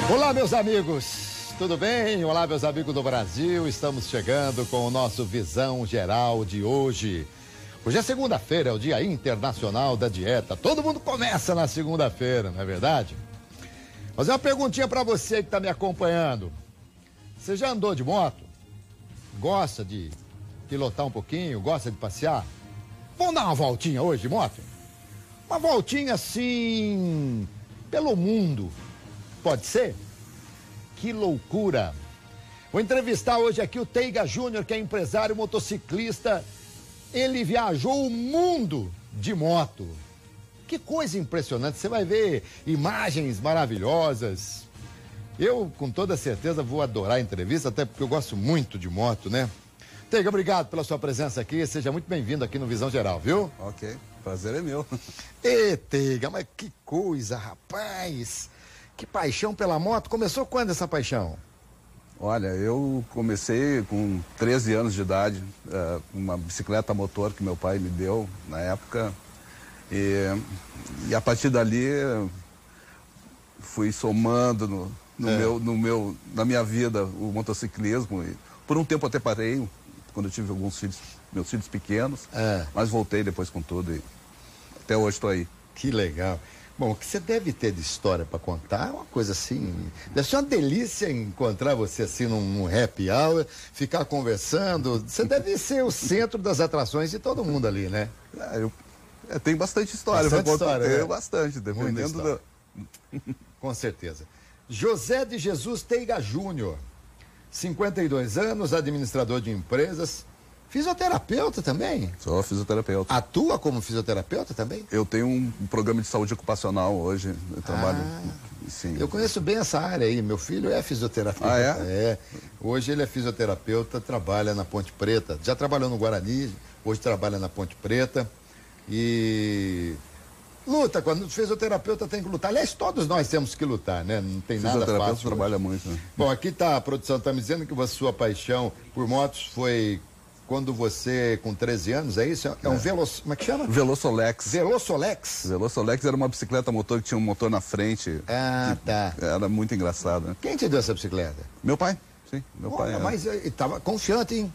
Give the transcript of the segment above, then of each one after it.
Olá, meus amigos, tudo bem? Olá, meus amigos do Brasil, estamos chegando com o nosso Visão Geral de hoje. Hoje é segunda-feira, é o Dia Internacional da Dieta. Todo mundo começa na segunda-feira, não é verdade? Mas uma perguntinha para você que está me acompanhando. Você já andou de moto? Gosta de pilotar um pouquinho? Gosta de passear? Vamos dar uma voltinha hoje de moto? Uma voltinha assim, pelo mundo. Pode ser? Que loucura! Vou entrevistar hoje aqui o Teiga Júnior, que é empresário motociclista. Ele viajou o mundo de moto. Que coisa impressionante! Você vai ver imagens maravilhosas. Eu, com toda certeza, vou adorar a entrevista, até porque eu gosto muito de moto, né? Teiga, obrigado pela sua presença aqui. Seja muito bem-vindo aqui no Visão Geral, viu? Ok, prazer é meu. Ê, Teiga, mas que coisa, rapaz! Que paixão pela moto. Começou quando essa paixão? Olha, eu comecei com 13 anos de idade, uma bicicleta a motor que meu pai me deu na época. E a partir dali fui somando na minha vida o motociclismo. E por um tempo até parei, quando eu tive alguns filhos, meus filhos pequenos, mas voltei depois com tudo e até hoje estou aí. Que legal. Bom, o que você deve ter de história para contar é uma coisa assim. Deve ser uma delícia encontrar você assim num happy hour, ficar conversando. Você deve ser o centro das atrações de todo mundo ali, né? Tem bastante história. Bastante história, né? Bastante, dependendo Com certeza. José de Jesus Teiga Júnior, 52 anos, administrador de empresas. Fisioterapeuta também? Sou fisioterapeuta. Atua como fisioterapeuta também? Eu tenho um programa de saúde ocupacional hoje. Eu trabalho. Sim. Eu conheço bem essa área aí. Meu filho é fisioterapeuta. Ah, é? Hoje ele é fisioterapeuta, trabalha na Ponte Preta. Já trabalhou no Guarani, hoje trabalha na Ponte Preta. E luta, quando o fisioterapeuta tem que lutar. Aliás, todos nós temos que lutar, né? Não tem nada fácil. O fisioterapeuta trabalha muito, né? Bom, aqui tá, a produção está me dizendo que a sua paixão por motos foi quando você, com 13 anos, é isso? É um como é que chama? Velosolex. Velosolex? Velosolex era uma bicicleta motor que tinha um motor na frente. Ah, tá. Era muito engraçado, né? Quem te deu essa bicicleta? Meu pai, sim. Meu pai. Mas ele estava confiante, hein?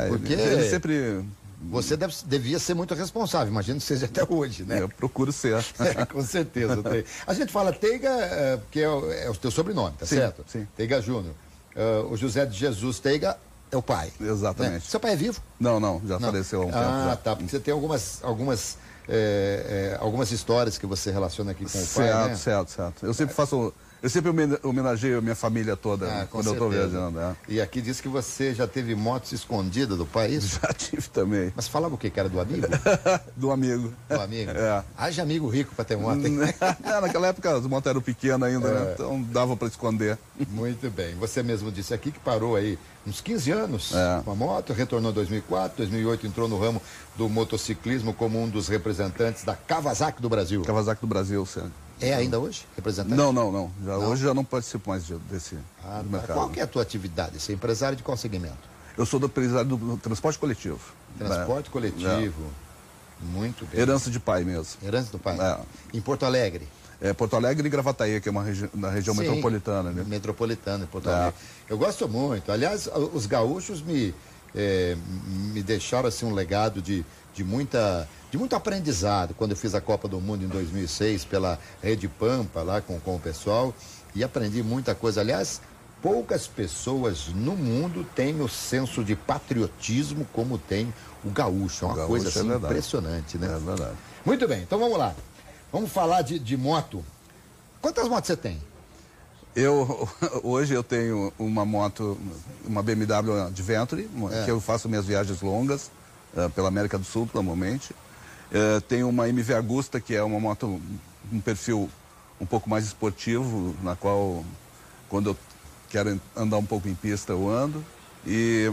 Porque ele sempre... Você devia ser muito responsável, imagino que seja até hoje, né? Eu procuro ser. Com certeza. A gente fala Teiga, que é o teu sobrenome, tá certo? Sim. Teiga Júnior. O José de Jesus Teiga é o pai. Exatamente. Né? Seu pai é vivo? Não, já faleceu há um tempo. Já. Tá, porque você tem algumas histórias que você relaciona aqui com o pai, né? Certo. Eu sempre homenageio a minha família toda quando eu estou viajando. E aqui diz que você já teve motos escondidas do pai, isso? Já tive também. Mas falava o quê? Que era do amigo? Do amigo. Do amigo? Haja amigo rico para ter moto, hein? Naquela época as motos eram pequenas ainda, né? Então dava para esconder. Muito bem. Você mesmo disse aqui que parou aí uns 15 anos com a moto, retornou em 2004, 2008 entrou no ramo do motociclismo como um dos representantes da Kawasaki do Brasil. Kawasaki do Brasil, sim. É ainda hoje representante? Não. Hoje já não participo mais desse mercado. Qual que é a tua atividade? Você é empresário de qual segmento? Eu sou do empresário do transporte coletivo. Transporte coletivo. Muito bem. Herança de pai mesmo. Herança do pai. Em Porto Alegre? Porto Alegre e Gravataí, que é na região metropolitana, né? Metropolitana, em Porto Alegre. Eu gosto muito. Aliás, os gaúchos me deixaram assim um legado de muito aprendizado. Quando eu fiz a Copa do Mundo em 2006 pela Rede Pampa lá com o pessoal, e aprendi muita coisa. Aliás, poucas pessoas no mundo têm o senso de patriotismo como tem o gaúcho. É uma coisa assim, impressionante, né? É verdade. Muito bem, então vamos lá. Vamos falar de moto. Quantas motos você tem? Hoje eu tenho uma moto, uma BMW Adventure, que eu faço minhas viagens longas pela América do Sul, normalmente. Tenho uma MV Agusta, que é uma moto, um perfil um pouco mais esportivo, na qual, quando eu quero andar um pouco em pista, eu ando. E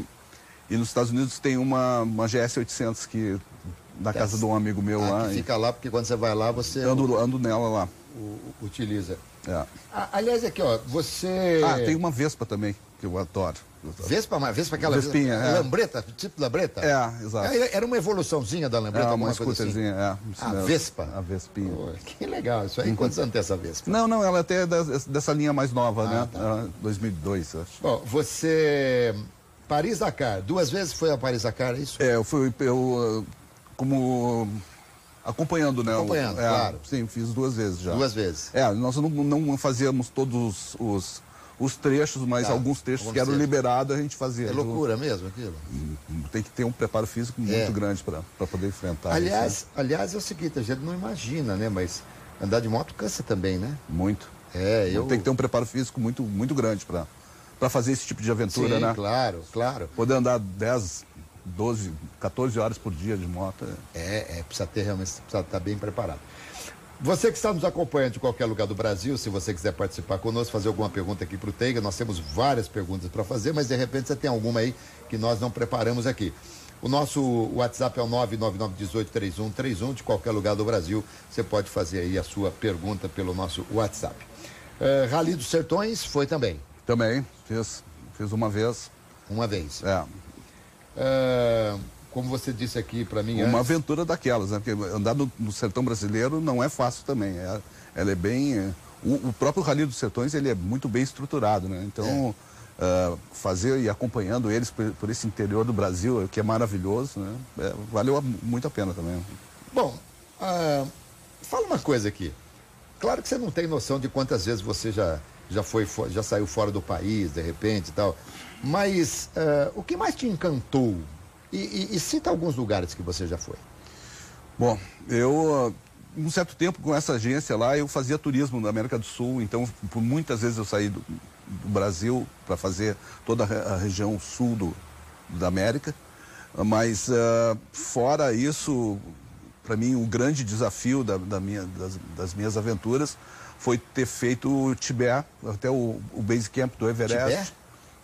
nos Estados Unidos tem uma GS 800, que da casa de um amigo meu lá. Que fica lá, porque quando você vai lá, você... Ando nela lá. utiliza. É. Aliás, aqui, ó, você... tem uma Vespa também, que eu adoro. Vespa aquela... Vespinha, lambreta, tipo lambreta? Exato. Era uma evoluçãozinha da lambreta, uma coisa assim. A Vespa? A Vespinha. Pô, que legal, isso aí. Quantos anos tem essa Vespa? Não, ela até é dessa linha mais nova, né? Tá. 2002, acho. Bom, você... Paris-Dakar, 2 vezes foi a Paris-Dakar, é isso? Eu fui, como... Acompanhando, né? Acompanhando, claro. Sim, fiz 2 vezes já. 2 vezes. Nós não fazíamos todos os trechos, mas alguns trechos que eram liberados a gente fazia. É loucura mesmo aquilo? Tem que ter um preparo físico muito grande para poder enfrentar isso. Aliás, é o seguinte, a gente não imagina, né? Mas andar de moto cansa também, né? Muito. Tem que ter um preparo físico muito, muito grande para fazer esse tipo de aventura, né? Claro. Poder andar 10, 12, 14 horas por dia de moto. Precisa estar bem preparado. Você que está nos acompanhando de qualquer lugar do Brasil, se você quiser participar conosco, fazer alguma pergunta aqui para o Teiga, nós temos várias perguntas para fazer, mas de repente você tem alguma aí que nós não preparamos aqui. O nosso WhatsApp é o 999183131, de qualquer lugar do Brasil, você pode fazer aí a sua pergunta pelo nosso WhatsApp. Rally dos Sertões foi também? Também, fiz uma vez. Uma vez? Como você disse aqui para mim uma aventura daquelas, né? Porque andar no sertão brasileiro não é fácil também. Ela é bem... O próprio Rally dos Sertões, ele é muito bem estruturado, né? Então, fazer e acompanhando eles por esse interior do Brasil, que é maravilhoso, né? Valeu muito a pena também. Bom, fala uma coisa aqui. Claro que você não tem noção de quantas vezes você já saiu fora do país, de repente e tal. Mas o que mais te encantou? E cita alguns lugares que você já foi. Bom, um certo tempo com essa agência lá, eu fazia turismo na América do Sul, então por muitas vezes eu saí do Brasil para fazer toda a região sul da América, mas fora isso, para mim o grande desafio das minhas aventuras foi ter feito o Tibete, até o Base Camp do Everest. Tibete?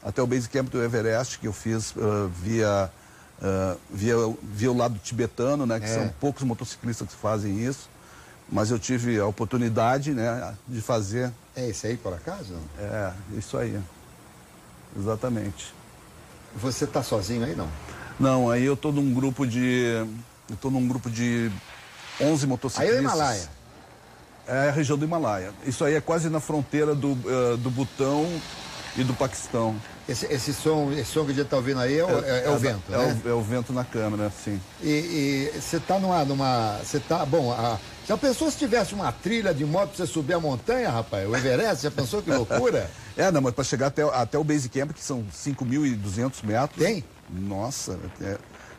Até o Base Camp do Everest, que eu fiz via o lado tibetano, né? Que são poucos motociclistas que fazem isso. Mas eu tive a oportunidade, né, de fazer. É esse aí, por acaso? Isso aí. Exatamente. Você está sozinho aí, não? Não, aí eu estou num grupo de 11 motociclistas. Aí é o Himalaia? É a região do Himalaia. Isso aí é quase na fronteira do Butão e do Paquistão. Esse som que a gente está ouvindo aí é o vento, né? É o vento na câmera, sim. E você está já pensou se tivesse uma trilha de moto para você subir a montanha, rapaz? O Everest, já pensou que loucura? Não, mas para chegar até o Base Camp, que são 5.200 metros... Tem? Nossa,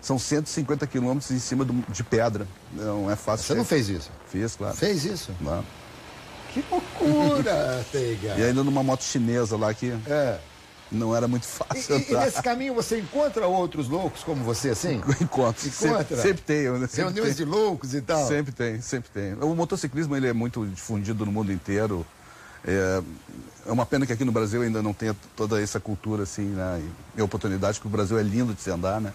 são 150 quilômetros em cima de pedra. Não é fácil. Você não fez isso? Fiz, claro. Fez isso? Não. Que loucura, Teiga. E ainda numa moto chinesa lá que não era muito fácil e nesse caminho você encontra outros loucos como você, assim? Encontro. Sempre tem. Reuniões de loucos e tal? Sempre tem. O motociclismo ele é muito difundido no mundo inteiro. É uma pena que aqui no Brasil ainda não tenha toda essa cultura, assim, né? E a oportunidade, que o Brasil é lindo de se andar, né?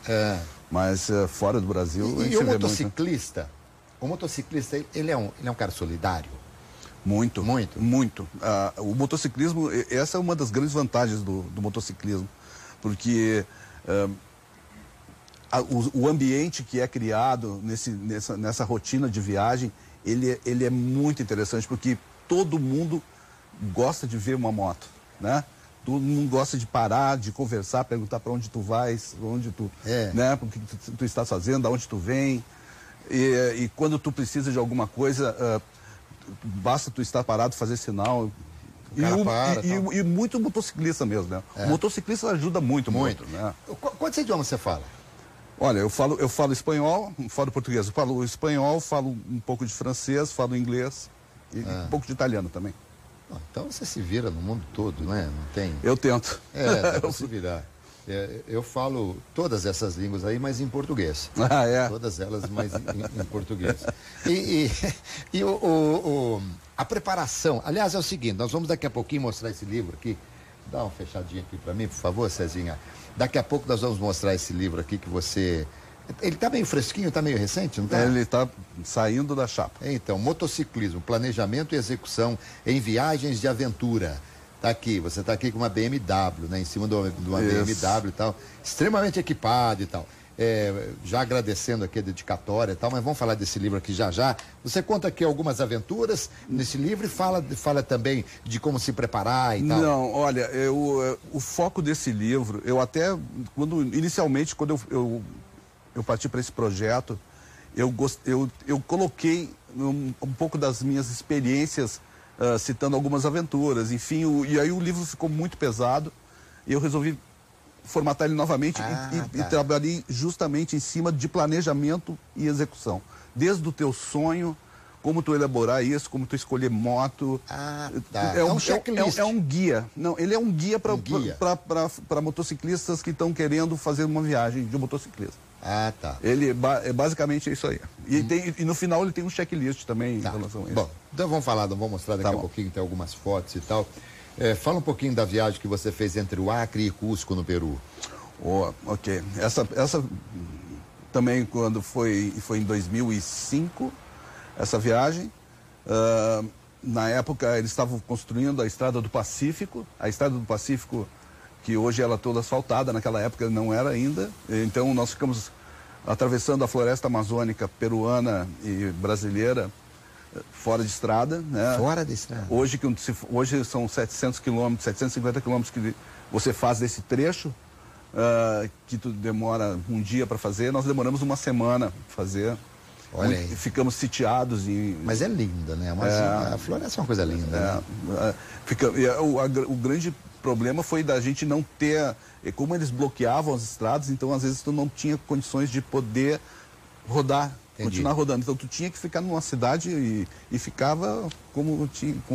Mas fora do Brasil... E o motociclista? O motociclista, ele é um cara solidário? Muito. O motociclismo, essa é uma das grandes vantagens do motociclismo, porque o ambiente que é criado nessa rotina de viagem, ele é muito interessante, porque todo mundo gosta de ver uma moto, né? Todo mundo gosta de parar, de conversar, perguntar para onde tu vais, onde tu, né? O que tu estás fazendo, aonde tu vem. E quando tu precisa de alguma coisa, basta tu estar parado, fazer sinal. E muito motociclista mesmo, né? O motociclista ajuda muito. Né? Quantos idiomas você fala? Olha, eu falo espanhol, falo português. Eu falo espanhol, falo um pouco de francês, falo inglês e um pouco de italiano também. Então você se vira no mundo todo, né? Não tem... Eu tento. Dá pra se virar. Eu falo todas essas línguas aí, mas em português. Todas elas, mas em português. E a preparação, aliás, é o seguinte, nós vamos daqui a pouquinho mostrar esse livro aqui. Dá uma fechadinha aqui para mim, por favor, Cezinha. Daqui a pouco nós vamos mostrar esse livro aqui que você Ele está meio fresquinho, está meio recente, não está? Ele está saindo da chapa. Então, motociclismo, planejamento e execução em viagens de aventura. Tá aqui, você está aqui com uma BMW, né? Em cima de uma BMW e tal, extremamente equipado e tal. Já agradecendo aqui a dedicatória e tal, mas vamos falar desse livro aqui já já. Você conta aqui algumas aventuras nesse livro e fala também de como se preparar e tal. Não, olha, o foco desse livro, eu até, inicialmente, quando eu parti para esse projeto, eu coloquei um pouco das minhas experiências, citando algumas aventuras, enfim, e aí o livro ficou muito pesado e eu resolvi formatar ele novamente e trabalhei justamente em cima de planejamento e execução. Desde o teu sonho, como tu elaborar isso, como tu escolher moto. É um checklist. É um guia. Não, ele é um guia para motociclistas que estão querendo fazer uma viagem de motociclista. Ele é basicamente isso aí. E no final ele tem um checklist também em relação a isso. Bom, então vamos mostrar daqui a pouquinho, tem algumas fotos e tal. Fala um pouquinho da viagem que você fez entre o Acre e Cusco, no Peru. Ok. Essa também, quando foi em 2005, essa viagem. Na época, eles estavam construindo a Estrada do Pacífico. A Estrada do Pacífico, que hoje ela é toda asfaltada, naquela época não era ainda. Então, nós ficamos atravessando a floresta amazônica peruana e brasileira, fora de estrada, né? Fora de estrada. Hoje são 700 quilômetros, 750 quilômetros que você faz desse trecho, que tu demora um dia para fazer. Nós demoramos uma semana para fazer. Olha aí. Ficamos sitiados. Mas é linda, né? A floresta é uma coisa linda. Né? O grande problema foi da gente não ter... Como eles bloqueavam as estradas, então às vezes tu não tinha condições de poder rodar. Entendi. Continuar rodando. Então tu tinha que ficar numa cidade e ficava como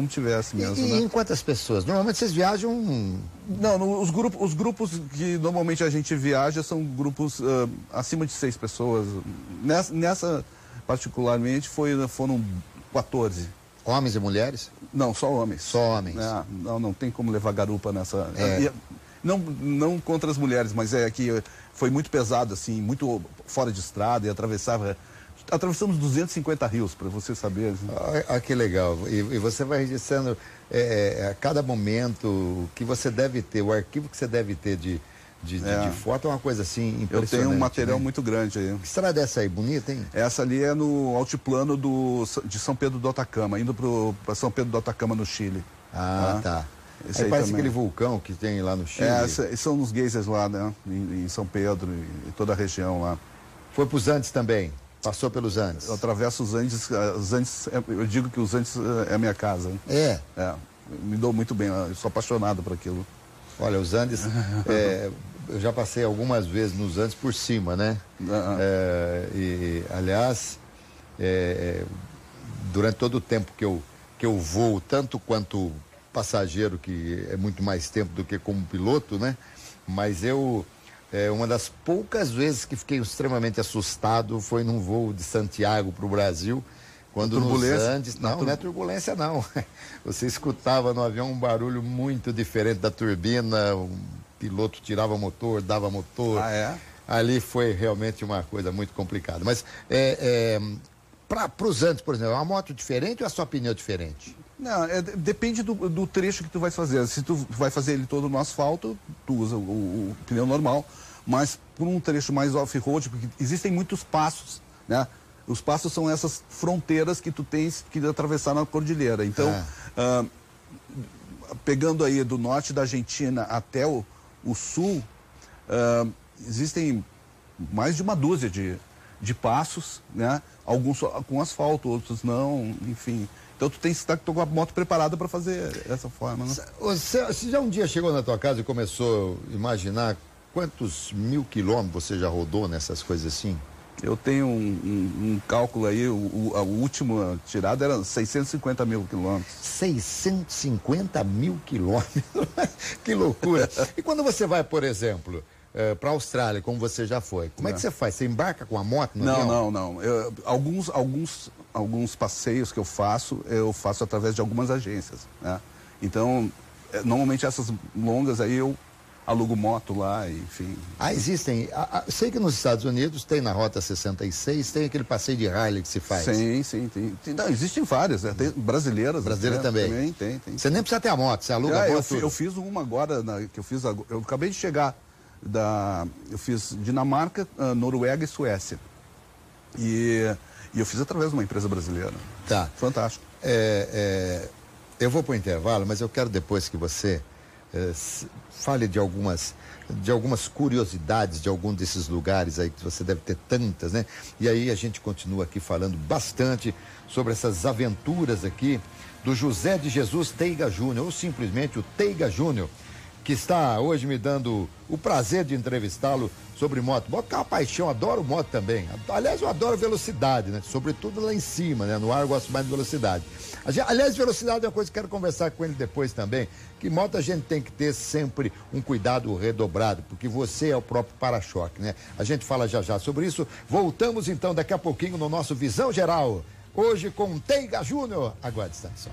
tivesse mesmo. E em quantas pessoas? Normalmente vocês viajam... Não, os grupos que normalmente a gente viaja são grupos acima de 6 pessoas. Nessa particularmente foram 14. Homens e mulheres? Não, só homens. Só homens. Não tem como levar garupa nessa... Não contra as mulheres, mas é que foi muito pesado, assim, muito fora de estrada e atravessamos 250 rios, para você saber. Assim. Que legal. E você vai registrando a cada momento que você deve ter, o arquivo que você deve ter de foto é uma coisa assim impressionante. Eu tenho um material, né? Muito grande aí. Que estrada é essa aí? Bonita, hein? Essa ali é no altiplano de São Pedro do Atacama, indo para São Pedro do Atacama, no Chile. Tá. Aí parece também. Aquele vulcão que tem lá no Chile. São os geysers lá, né? Em São Pedro e toda a região lá. Foi para os Andes também? Passou pelos Andes? Eu atravesso os Andes. Eu digo que os Andes é a minha casa. Me dou muito bem, eu sou apaixonado por aquilo. Olha, os Andes, eu já passei algumas vezes nos Andes por cima, né? E, aliás, durante todo o tempo que eu voo, tanto quanto passageiro, que é muito mais tempo do que como piloto, né? Mas uma das poucas vezes que fiquei extremamente assustado foi num voo de Santiago para o Brasil, quando nos Andes... Não é turbulência, não. Você escutava no avião um barulho muito diferente da turbina, o piloto tirava motor, dava motor. Ali foi realmente uma coisa muito complicada. Mas para os Andes, por exemplo, é uma moto diferente ou é só pneu diferente? Não, depende do trecho que tu vai fazer. Se tu vai fazer ele todo no asfalto, tu usa o pneu normal, mas por um trecho mais off-road, porque existem muitos passos, né? Os passos são essas fronteiras que tu tens que atravessar na cordilheira. Então, pegando aí do norte da Argentina até o sul, existem mais de uma dúzia de passos, né? Alguns com asfalto, outros não, enfim... Então tu tem que estar com a moto preparada para fazer essa forma, né? Você já um dia chegou na tua casa e começou a imaginar quantos 1000 quilômetros você já rodou nessas coisas assim? Eu tenho um cálculo aí, a última tirada era 650 mil quilômetros. 650 mil quilômetros? Que loucura! E quando você vai, por exemplo, para a Austrália, como você já foi, como é que você faz? Você embarca com a moto no avião? Não. Alguns passeios que eu faço através de algumas agências, né? Então, normalmente essas longas aí eu alugo moto lá, enfim. Existem, sei que nos Estados Unidos tem na Rota 66, tem aquele passeio de Harley que se faz. Sim, tem. Não, existem várias, né? Tem brasileiras. Brasileira também? Tem. Você nem precisa ter a moto, você aluga a moto. Eu fiz uma agora, eu acabei de chegar eu fiz Dinamarca, Noruega e Suécia. E eu fiz através de uma empresa brasileira. Tá. Fantástico. Eu vou para o intervalo, mas eu quero depois que você fale de algumas curiosidades de algum desses lugares aí, que você deve ter tantas, né? E aí a gente continua aqui falando bastante sobre essas aventuras aqui do José de Jesus Teiga Júnior, ou simplesmente o Teiga Júnior, que está hoje me dando o prazer de entrevistá-lo sobre moto. Moto é uma paixão, adoro moto também. Aliás, eu adoro velocidade, né? Sobretudo lá em cima, né? No ar eu gosto mais de velocidade. Aliás, velocidade é uma coisa que quero conversar com ele depois também, que moto a gente tem que ter sempre um cuidado redobrado, porque você é o próprio para-choque, né? A gente fala já sobre isso. Voltamos então daqui a pouquinho no nosso Visão Geral. Hoje com Teiga Júnior. Aguarde, está só.